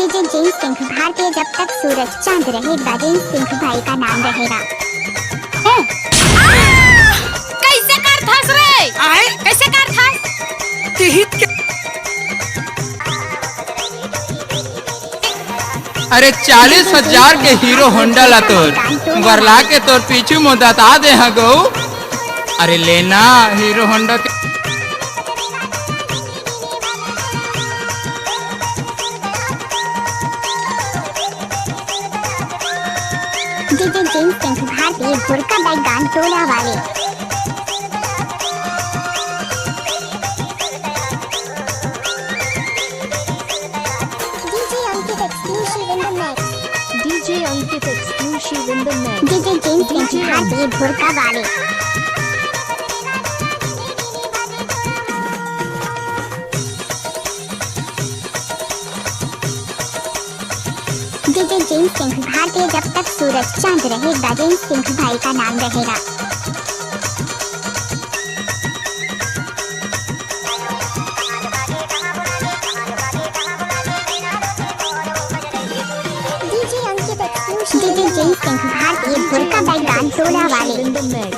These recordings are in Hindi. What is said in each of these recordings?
डीजे जेम्स सिंह भारतीय, जब तक सूरज चांद रहेगा जेम्स सिंह भाई का नाम रहेगा। कैसे कर थस रे? आए कैसे कर थस? तिहित के अरे 40,000 के हीरो होंडा ला तोर बरला के तोर पीछू में दता दे हा गो। अरे लेना हीरो होंडा के डीजे जेम्स सिंह भारतीय, भुरका बैगान टोला वाले। DJ Ankit exclusive in the mix. DJ Ankit exclusive in the mix. DJ James Singh भारतीय, भुरका वाले। डीजे जेम्स सिंह भारतीय, जब तक सूरज चांद रहेगा जेम्स सिंह भाई का नाम रहेगा। डीजे अंकित एक्सक्लूसिव, डीजे जेम्स सिंह भारतीय, भुरका बैगान टोला वाले। In the mix.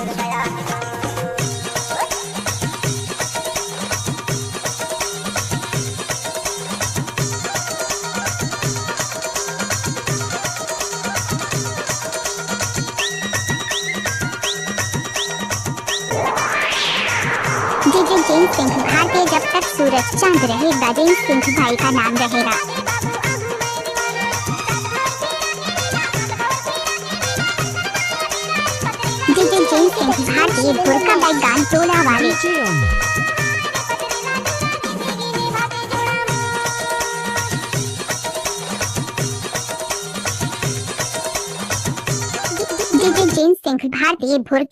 DJ James Singh भारतीय, जब तक सूरज चांद रहेगा जेम्स सिंह भाई का नाम रहेगा। डीजे जेम्स सिंह भारतीय, भुरका बैगान टोला वाले। DJ Ankit. DJ James Singh भारतीय, भुरका